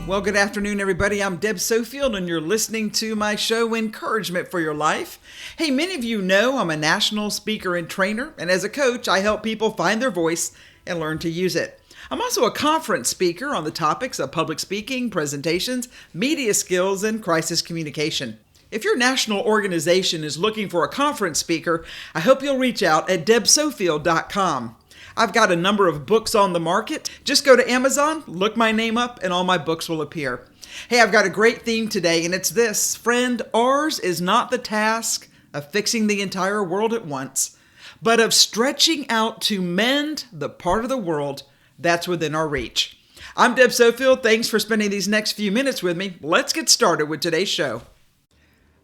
Well, good afternoon, everybody. I'm Deb Sofield, and you're listening to my show, Encouragement for Your Life. Hey, many of you know I'm a national speaker and trainer, and as a coach, I help people find their voice and learn to use it. I'm also a conference speaker on the topics of public speaking, presentations, media skills, and crisis communication. If your national organization is looking for a conference speaker, I hope you'll reach out at debsofield.com. I've got a number of books on the market. Just go to Amazon, look my name up, and all my books will appear. Hey, I've got a great theme today, and it's this. Friend, ours is not the task of fixing the entire world at once, but of stretching out to mend the part of the world that's within our reach. I'm Deb Sofield. Thanks for spending these next few minutes with me. Let's get started with today's show.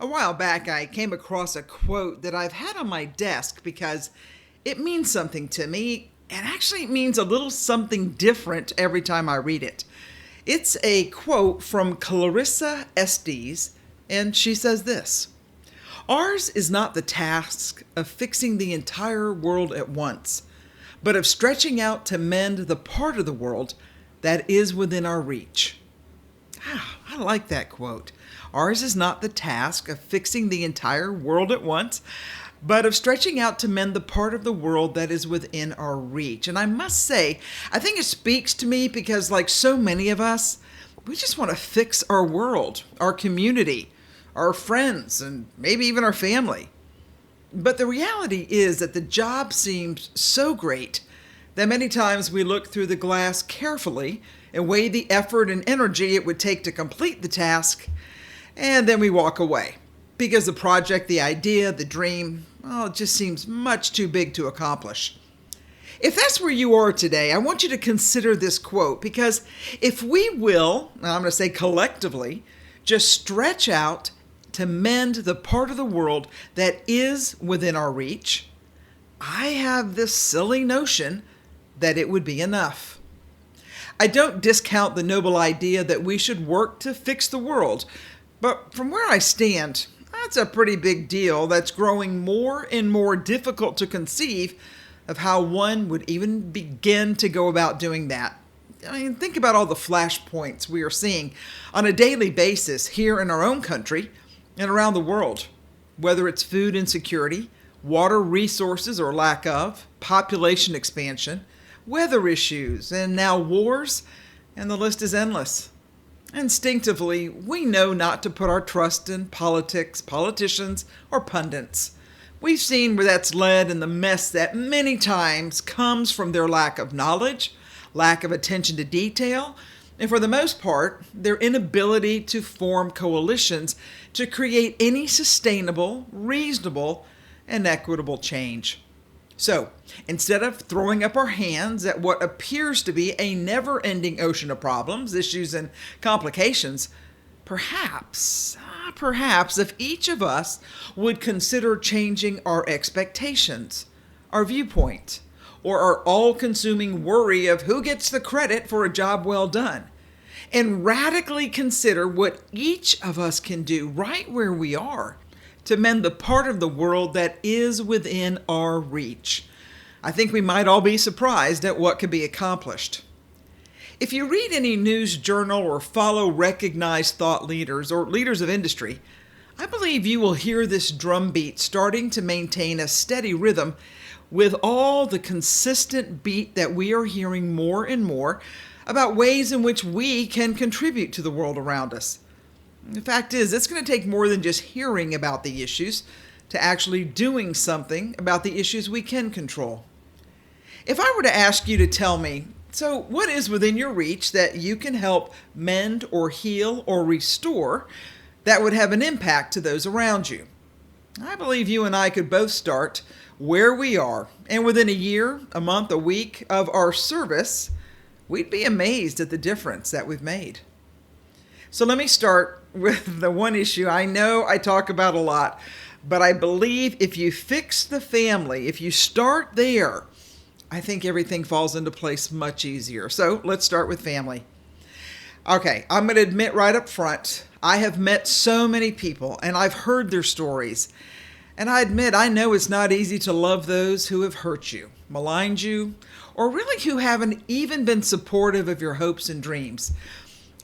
A while back, I came across a quote that I've had on my desk because it means something to me. And actually it means a little something different every time I read it. It's a quote from Clarissa Estes, and she says this: "Ours is not the task of fixing the entire world at once, but of stretching out to mend the part of the world that is within our reach." I like that quote. Ours is not the task of fixing the entire world at once, but of stretching out to mend the part of the world that is within our reach. And I must say, I think it speaks to me because, like so many of us, we just want to fix our world, our community, our friends, and maybe even our family. But the reality is that the job seems so great that many times we look through the glass carefully and weigh the effort and energy it would take to complete the task, and then we walk away. Because the project, the idea, the dream, well, it just seems much too big to accomplish. If that's where you are today, I want you to consider this quote, because if we will, I'm going to say collectively, just stretch out to mend the part of the world that is within our reach, I have this silly notion that it would be enough. I don't discount the noble idea that we should work to fix the world, but from where I stand, that's a pretty big deal that's growing more and more difficult to conceive of how one would even begin to go about doing that. I mean, think about all the flashpoints we are seeing on a daily basis here in our own country and around the world, whether it's food insecurity, water resources or lack of, population expansion, weather issues, and now wars, and the list is endless. Instinctively, we know not to put our trust in politics, politicians, or pundits. We've seen where that's led, and the mess that many times comes from their lack of knowledge, lack of attention to detail, and for the most part, their inability to form coalitions to create any sustainable, reasonable, and equitable change. So, instead of throwing up our hands at what appears to be a never-ending ocean of problems, issues, and complications, perhaps if each of us would consider changing our expectations, our viewpoint, or our all-consuming worry of who gets the credit for a job well done, and radically consider what each of us can do right where we are to mend the part of the world that is within our reach, I think we might all be surprised at what could be accomplished. If you read any news journal or follow recognized thought leaders or leaders of industry, I believe you will hear this drumbeat starting to maintain a steady rhythm with all the consistent beat that we are hearing more and more about ways in which we can contribute to the world around us. The fact is, it's going to take more than just hearing about the issues to actually doing something about the issues we can control. If I were to ask you to tell me, so what is within your reach that you can help mend or heal or restore that would have an impact to those around you? I believe you and I could both start where we are, and within a year, a month, a week of our service, we'd be amazed at the difference that we've made. So let me start with the one issue I know I talk about a lot, but I believe if you fix the family, if you start there, I think everything falls into place much easier. So let's start with family. Okay, I'm going to admit right up front, I have met so many people and I've heard their stories. And I admit, I know it's not easy to love those who have hurt you, maligned you, or really who haven't even been supportive of your hopes and dreams.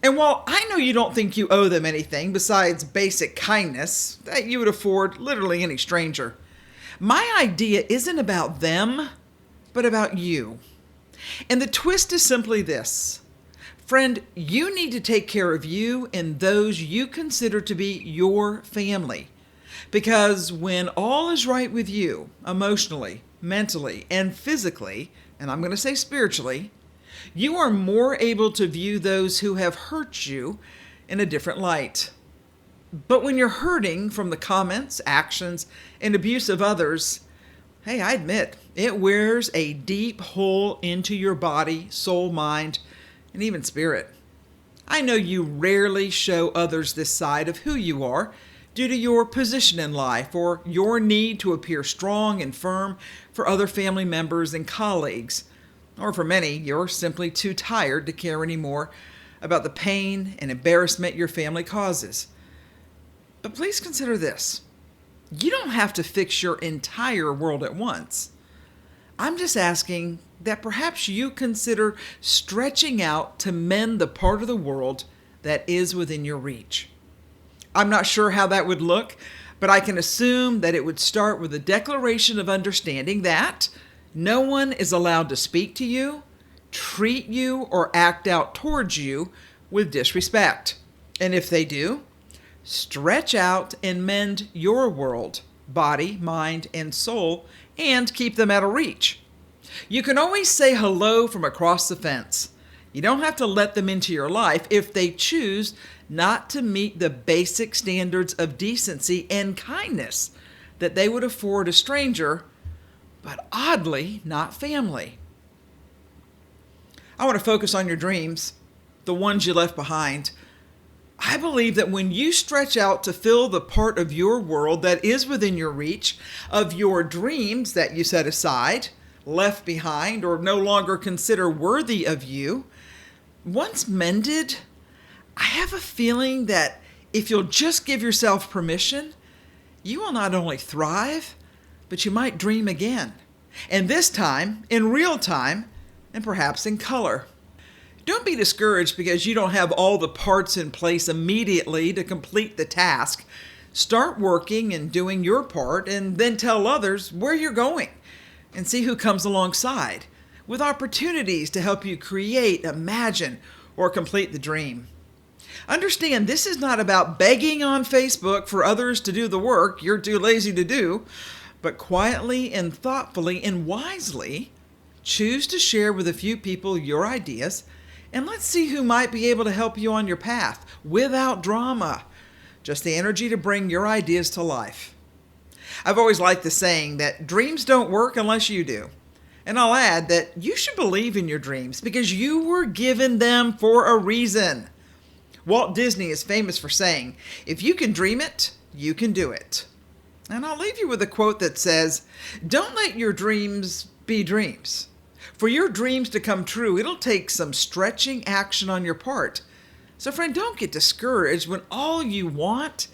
And while I know you don't think you owe them anything besides basic kindness that you would afford literally any stranger, my idea isn't about them, but about you. And the twist is simply this. Friend, you need to take care of you and those you consider to be your family. Because when all is right with you, emotionally, mentally, and physically, and I'm going to say spiritually, you are more able to view those who have hurt you in a different light. But when you're hurting from the comments, actions, and abuse of others, hey, I admit, it wears a deep hole into your body, soul, mind, and even spirit. I know you rarely show others this side of who you are due to your position in life or your need to appear strong and firm for other family members and colleagues. Or for many, you're simply too tired to care anymore about the pain and embarrassment your family causes. But please consider this. You don't have to fix your entire world at once. I'm just asking that perhaps you consider stretching out to mend the part of the world that is within your reach. I'm not sure how that would look, but I can assume that it would start with a declaration of understanding that no one is allowed to speak to you, treat you, or act out towards you with disrespect. And if they do, stretch out and mend your world, body, mind, and soul, and keep them out of reach. You can always say hello from across the fence. You don't have to let them into your life if they choose not to meet the basic standards of decency and kindness that they would afford a stranger, but oddly not family. I want to focus on your dreams, the ones you left behind. I believe that when you stretch out to fill the part of your world that is within your reach, of your dreams that you set aside, left behind, or no longer consider worthy of you, once mended, I have a feeling that if you'll just give yourself permission, you will not only thrive, but you might dream again. And this time, in real time, and perhaps in color. Don't be discouraged because you don't have all the parts in place immediately to complete the task. Start working and doing your part, and then tell others where you're going, and see who comes alongside, with opportunities to help you create, imagine, or complete the dream. Understand, this is not about begging on Facebook for others to do the work you're too lazy to do, but quietly and thoughtfully and wisely choose to share with a few people your ideas, and let's see who might be able to help you on your path without drama. Just the energy to bring your ideas to life. I've always liked the saying that dreams don't work unless you do. And I'll add that you should believe in your dreams because you were given them for a reason. Walt Disney is famous for saying, if you can dream it, you can do it. And I'll leave you with a quote that says, don't let your dreams be dreams. For your dreams to come true, it'll take some stretching action on your part. So friend, don't get discouraged when all you want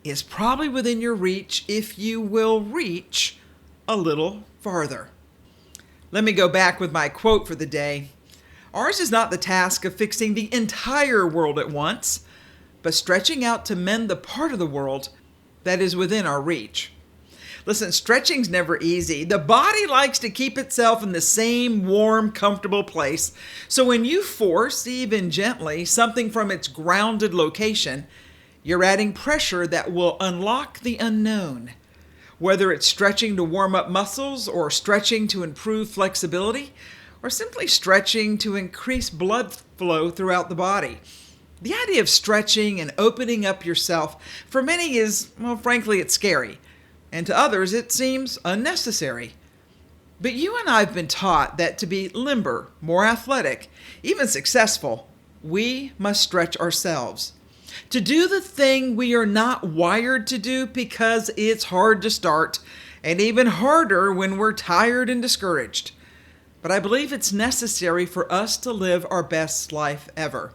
is probably within your reach if you will reach a little farther. Let me go back with my quote for the day. Ours is not the task of fixing the entire world at once, but stretching out to mend the part of the world that is within our reach. Listen, stretching's never easy. The body likes to keep itself in the same warm, comfortable place. So when you force, even gently, something from its grounded location, you're adding pressure that will unlock the unknown. Whether it's stretching to warm up muscles, or stretching to improve flexibility, or simply stretching to increase blood flow throughout the body. The idea of stretching and opening up yourself for many is, well, frankly, it's scary. And to others, it seems unnecessary. But you and I have been taught that to be limber, more athletic, even successful, we must stretch ourselves. To do the thing we are not wired to do because it's hard to start, and even harder when we're tired and discouraged. But I believe it's necessary for us to live our best life ever.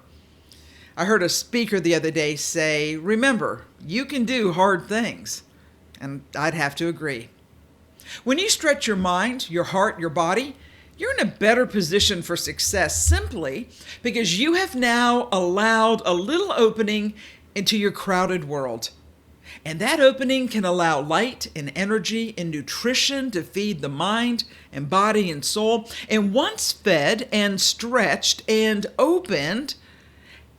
I heard a speaker the other day say, remember, you can do hard things. And I'd have to agree. When you stretch your mind, your heart, your body, you're in a better position for success simply because you have now allowed a little opening into your crowded world. And that opening can allow light and energy and nutrition to feed the mind and body and soul. And once fed and stretched and opened,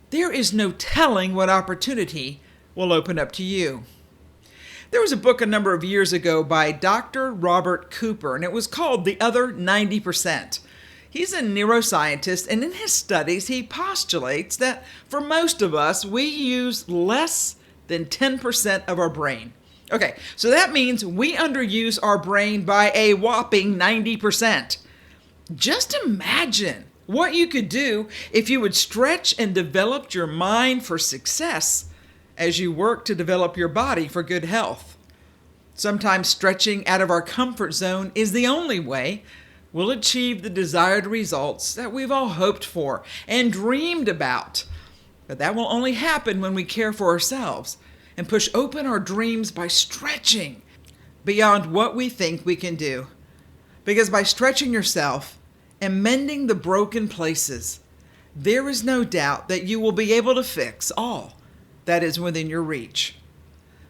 there is no telling what opportunity will open up to you. There was a book a number of years ago by Dr. Robert Cooper, and it was called The Other 90%. He's a neuroscientist, and in his studies, he postulates that for most of us, we use less than 10% of our brain. Okay, so that means we underuse our brain by a whopping 90%. Just imagine what you could do if you would stretch and develop your mind for success as you work to develop your body for good health. Sometimes stretching out of our comfort zone is the only way we'll achieve the desired results that we've all hoped for and dreamed about. But that will only happen when we care for ourselves and push open our dreams by stretching beyond what we think we can do. Because by stretching yourself and mending the broken places, there is no doubt that you will be able to fix all that is within your reach.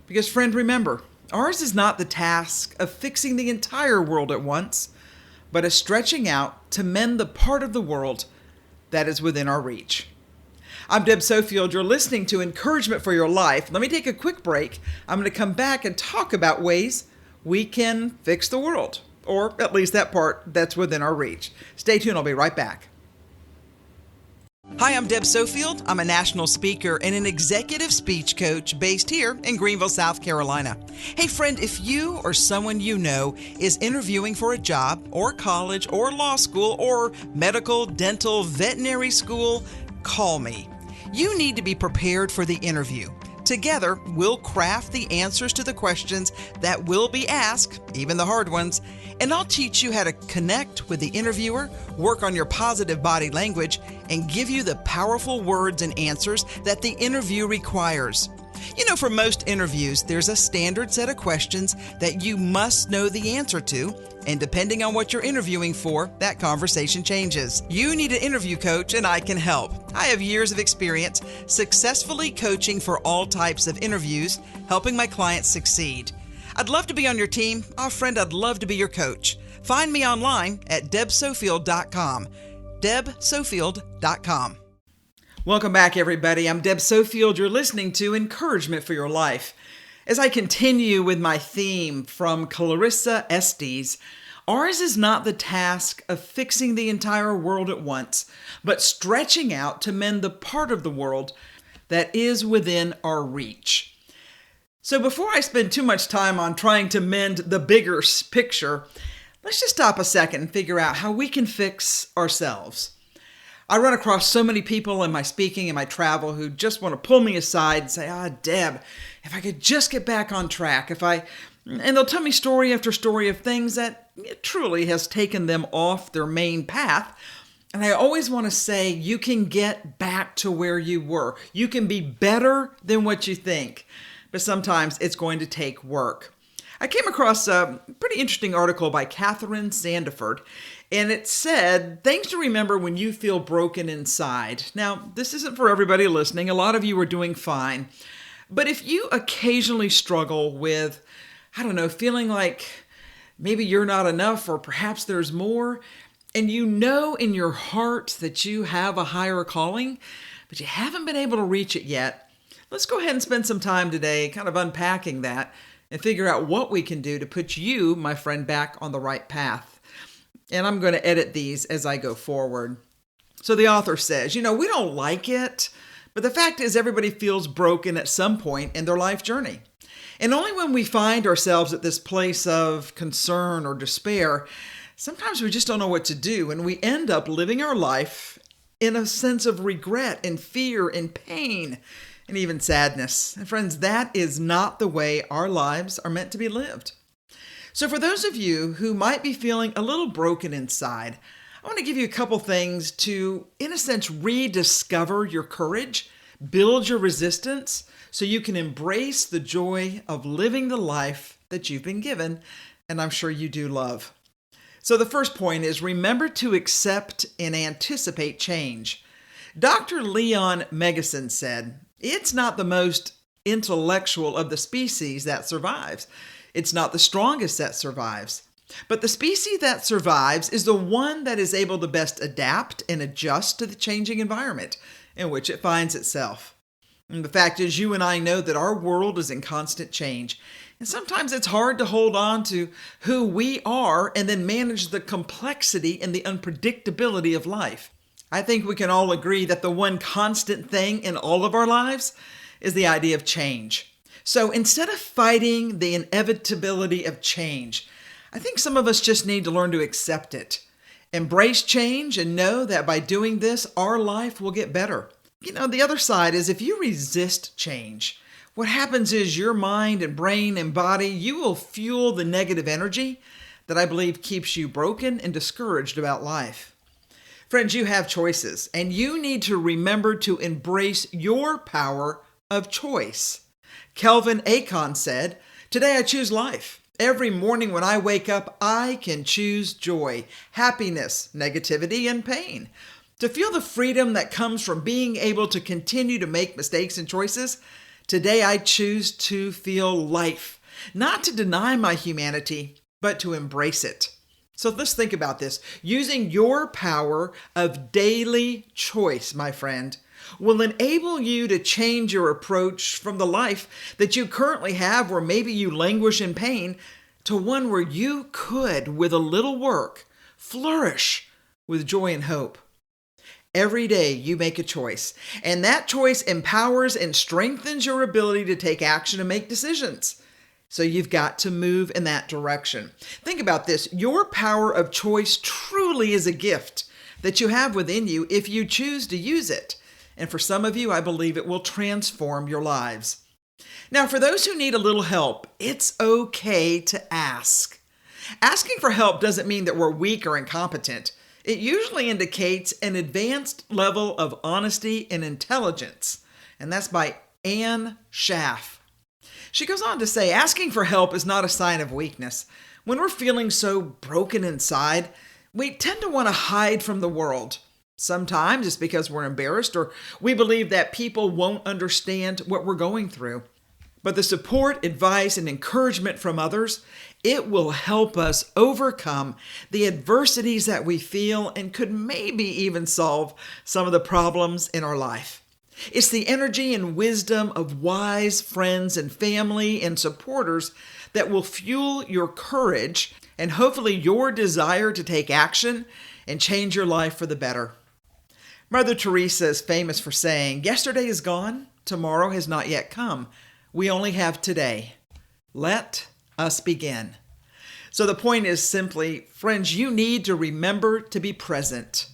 Because, friend, remember, ours is not the task of fixing the entire world at once, but a stretching out to mend the part of the world that is within our reach. I'm Deb Sofield. You're listening to Encouragement for Your Life. Let me take a quick break. I'm going to come back and talk about ways we can fix the world, or at least that part that's within our reach. Stay tuned. I'll be right back. Hi, I'm Deb Sofield. I'm a national speaker and an executive speech coach based here in Greenville, South Carolina. Hey, friend, if you or someone you know is interviewing for a job or college or law school or medical, dental, veterinary school, call me. You need to be prepared for the interview. Together, we'll craft the answers to the questions that will be asked, even the hard ones, and I'll teach you how to connect with the interviewer, work on your positive body language, and give you the powerful words and answers that the interview requires. You know, for most interviews, there's a standard set of questions that you must know the answer to, and depending on what you're interviewing for, that conversation changes. You need an interview coach, and I can help. I have years of experience successfully coaching for all types of interviews, helping my clients succeed. I'd love to be on your team. Oh, friend, I'd love to be your coach. Find me online at debsofield.com. debsofield.com. Welcome back, everybody. I'm Deb Sofield. You're listening to Encouragement for Your Life. As I continue with my theme from Clarissa Estes, ours is not the task of fixing the entire world at once, but stretching out to mend the part of the world that is within our reach. So before I spend too much time on trying to mend the bigger picture, let's just stop a second and figure out how we can fix ourselves. I run across so many people in my speaking and my travel who just want to pull me aside and say, Deb, if I could just get back on track, and they'll tell me story after story of things that truly has taken them off their main path. And I always want to say, you can get back to where you were. You can be better than what you think. But sometimes it's going to take work. I came across a pretty interesting article by Catherine Sandiford, and it said, things to remember when you feel broken inside. Now, this isn't for everybody listening. A lot of you are doing fine. But if you occasionally struggle with, feeling like maybe you're not enough or perhaps there's more, and you know in your heart that you have a higher calling, but you haven't been able to reach it yet, let's go ahead and spend some time today kind of unpacking that and figure out what we can do to put you, my friend, back on the right path. And I'm going to edit these as I go forward. So the author says, we don't like it, but the fact is everybody feels broken at some point in their life journey. And only when we find ourselves at this place of concern or despair, sometimes we just don't know what to do, and we end up living our life in a sense of regret and fear and pain and even sadness. And friends, that is not the way our lives are meant to be lived. So for those of you who might be feeling a little broken inside, I want to give you a couple things to, in a sense, rediscover your courage, build your resistance, so you can embrace the joy of living the life that you've been given, and I'm sure you do love. So the first point is remember to accept and anticipate change. Dr. Leon Megason said, "It's not the most intellectual of the species that survives. It's not the strongest that survives. But the species that survives is the one that is able to best adapt and adjust to the changing environment in which it finds itself." And the fact is, you and I know that our world is in constant change. And sometimes it's hard to hold on to who we are and then manage the complexity and the unpredictability of life. I think we can all agree that the one constant thing in all of our lives is the idea of change. So instead of fighting the inevitability of change, I think some of us just need to learn to accept it. Embrace change and know that by doing this, our life will get better. The other side is if you resist change, what happens is your mind and brain and body, you will fuel the negative energy that I believe keeps you broken and discouraged about life. Friends, you have choices, and you need to remember to embrace your power of choice. Kelvin Akon said, "Today I choose life. Every morning when I wake up, I can choose joy, happiness, negativity, and pain. To feel the freedom that comes from being able to continue to make mistakes and choices, today I choose to feel life, not to deny my humanity, but to embrace it." So let's think about this. Using your power of daily choice, my friend, will enable you to change your approach from the life that you currently have, where maybe you languish in pain, to one where you could, with a little work, flourish with joy and hope. Every day you make a choice, and that choice empowers and strengthens your ability to take action and make decisions. So you've got to move in that direction. Think about this. Your power of choice truly is a gift that you have within you if you choose to use it. And for some of you, I believe it will transform your lives. Now, for those who need a little help, it's okay to ask. Asking for help doesn't mean that we're weak or incompetent. It usually indicates an advanced level of honesty and intelligence. And that's by Anne Schaff. She goes on to say, asking for help is not a sign of weakness. When we're feeling so broken inside, we tend to want to hide from the world. Sometimes it's because we're embarrassed or we believe that people won't understand what we're going through. But the support, advice, and encouragement from others, it will help us overcome the adversities that we feel and could maybe even solve some of the problems in our life. It's the energy and wisdom of wise friends and family and supporters that will fuel your courage and hopefully your desire to take action and change your life for the better. Mother Teresa is famous for saying, "Yesterday is gone, tomorrow has not yet come. We only have today. Let us begin." So the point is simply, friends, you need to remember to be present.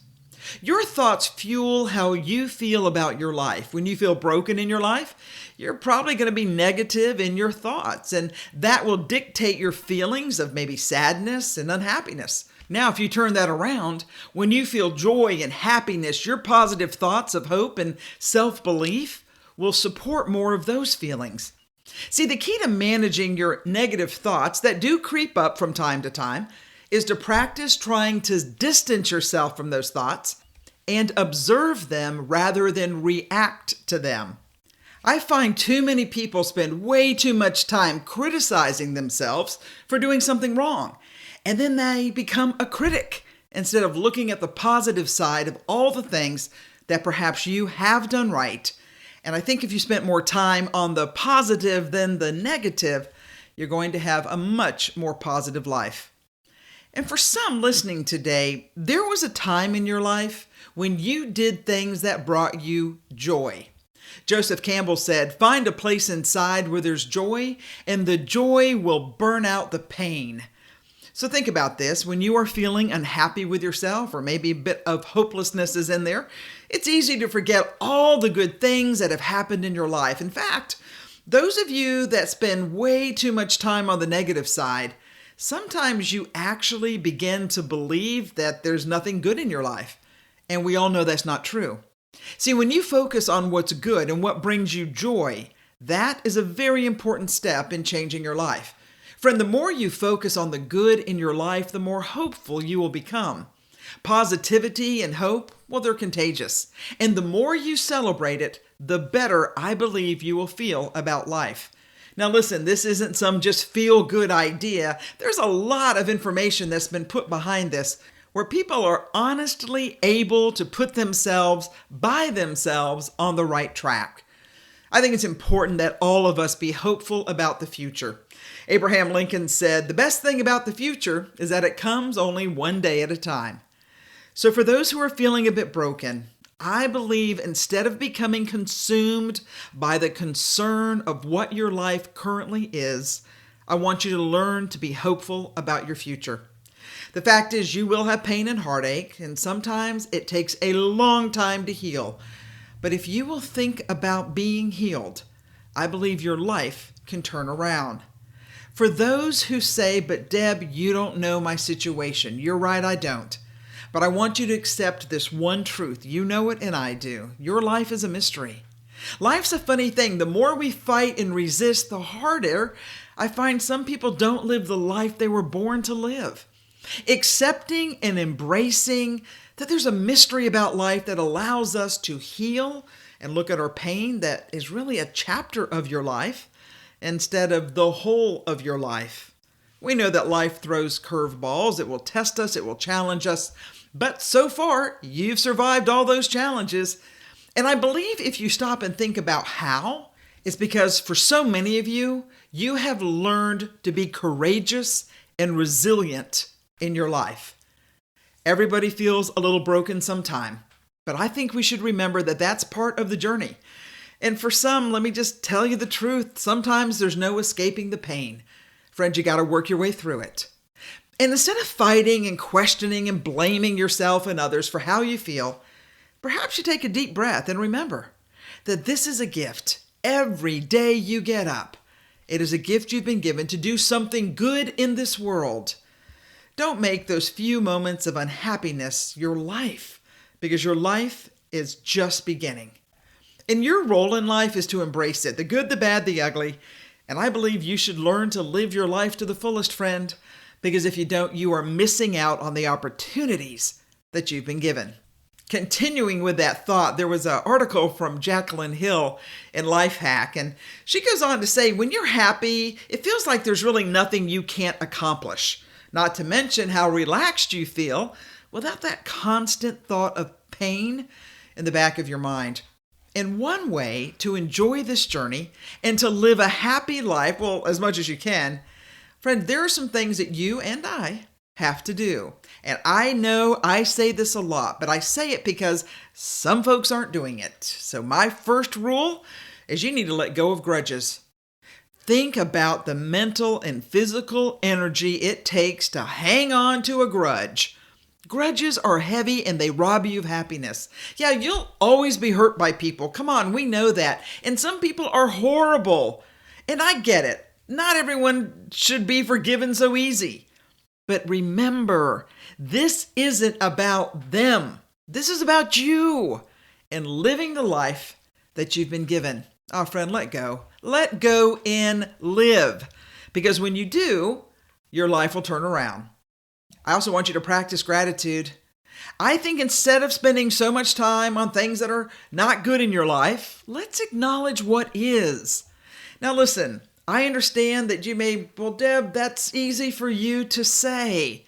Your thoughts fuel how you feel about your life. When you feel broken in your life, you're probably going to be negative in your thoughts, and that will dictate your feelings of maybe sadness and unhappiness. Now, if you turn that around, when you feel joy and happiness, your positive thoughts of hope and self-belief will support more of those feelings. See, the key to managing your negative thoughts that do creep up from time to time is to practice trying to distance yourself from those thoughts and observe them rather than react to them. I find too many people spend way too much time criticizing themselves for doing something wrong, and then they become a critic instead of looking at the positive side of all the things that perhaps you have done right. And I think if you spent more time on the positive than the negative, you're going to have a much more positive life. And for some listening today, there was a time in your life when you did things that brought you joy. Joseph Campbell said, "Find a place inside where there's joy, and the joy will burn out the pain." So think about this. When you are feeling unhappy with yourself, or maybe a bit of hopelessness is in there, it's easy to forget all the good things that have happened in your life. In fact, those of you that spend way too much time on the negative side, sometimes you actually begin to believe that there's nothing good in your life. And we all know that's not true. See, when you focus on what's good and what brings you joy, that is a very important step in changing your life. Friend, the more you focus on the good in your life, the more hopeful you will become. Positivity and hope, well, they're contagious. And the more you celebrate it, the better I believe you will feel about life. Now listen, this isn't some just feel-good idea. There's a lot of information that's been put behind this, where people are honestly able to put themselves by themselves on the right track. I think it's important that all of us be hopeful about the future. Abraham Lincoln said, "The best thing about the future is that it comes only one day at a time." So for those who are feeling a bit broken, I believe instead of becoming consumed by the concern of what your life currently is, I want you to learn to be hopeful about your future. The fact is, you will have pain and heartache, and sometimes it takes a long time to heal. But if you will think about being healed, I believe your life can turn around. For those who say, "But Deb, you don't know my situation," you're right, I don't. But I want you to accept this one truth. You know it and I do. Your life is a mystery. Life's a funny thing. The more we fight and resist, the harder I find some people don't live the life they were born to live. Accepting and embracing that there's a mystery about life that allows us to heal and look at our pain that is really a chapter of your life instead of the whole of your life. We know that life throws curveballs. It will test us. It will challenge us. But so far, you've survived all those challenges. And I believe if you stop and think about how, it's because for so many of you, you have learned to be courageous and resilient in your life. Everybody feels a little broken sometime, but I think we should remember that that's part of the journey. And for some, let me just tell you the truth, sometimes there's no escaping the pain. Friend, you got to work your way through it. And instead of fighting and questioning and blaming yourself and others for how you feel, perhaps you take a deep breath and remember that this is a gift. Every day you get up, it is a gift you've been given to do something good in this world. Don't make those few moments of unhappiness your life, because your life is just beginning. And your role in life is to embrace it, the good, the bad, the ugly. And I believe you should learn to live your life to the fullest, friend, because if you don't, you are missing out on the opportunities that you've been given. Continuing with that thought, there was an article from Jacqueline Hill in Lifehack, and she goes on to say, when you're happy, it feels like there's really nothing you can't accomplish. Not to mention how relaxed you feel without that constant thought of pain in the back of your mind. And one way to enjoy this journey and to live a happy life, well, as much as you can, friend, there are some things that you and I have to do. And I know I say this a lot, but I say it because some folks aren't doing it. So my first rule is you need to let go of grudges. Think about the mental and physical energy it takes to hang on to a grudge. Grudges are heavy and they rob you of happiness. Yeah, you'll always be hurt by people. Come on, we know that. And some people are horrible. And I get it. Not everyone should be forgiven so easy. But remember, this isn't about them. This is about you and living the life that you've been given. Oh, friend, let go. Let go and live. Because when you do, your life will turn around. I also want you to practice gratitude. I think instead of spending so much time on things that are not good in your life, let's acknowledge what is. Now listen, I understand that you may, well, Deb, that's easy for you to say.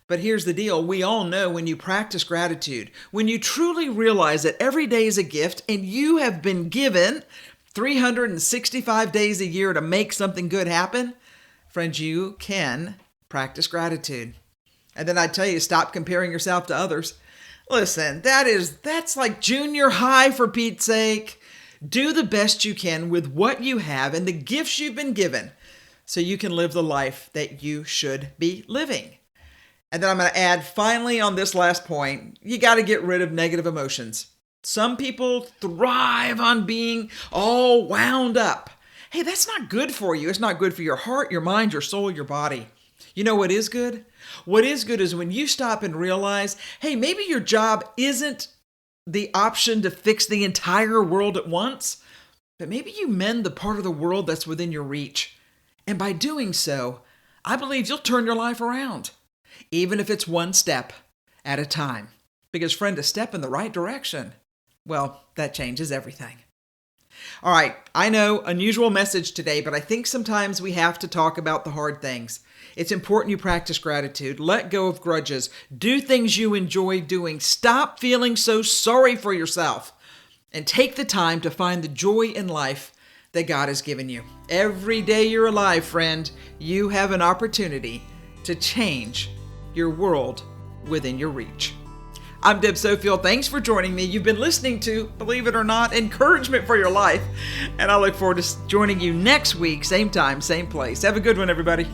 But here's the deal. We all know when you practice gratitude, when you truly realize that every day is a gift and you have been given 365 days a year to make something good happen, friends, you can practice gratitude. And then I tell you, stop comparing yourself to others. Listen, that's like junior high, for Pete's sake. Do the best you can with what you have and the gifts you've been given so you can live the life that you should be living. And then I'm going to add, finally, on this last point, you got to get rid of negative emotions. Some people thrive on being all wound up. Hey, that's not good for you. It's not good for your heart, your mind, your soul, your body. You know what is good? What is good is when you stop and realize, hey, maybe your job isn't the option to fix the entire world at once, but maybe you mend the part of the world that's within your reach. And by doing so, I believe you'll turn your life around, even if it's one step at a time. Because, friend, a step in the right direction, well, that changes everything. All right, I know, unusual message today, but I think sometimes we have to talk about the hard things. It's important you practice gratitude, let go of grudges, do things you enjoy doing, stop feeling so sorry for yourself, and take the time to find the joy in life that God has given you. Every day you're alive, friend, you have an opportunity to change your world within your reach. I'm Deb Sofield. Thanks for joining me. You've been listening to, believe it or not, Encouragement for Your Life. And I look forward to joining you next week, same time, same place. Have a good one, everybody.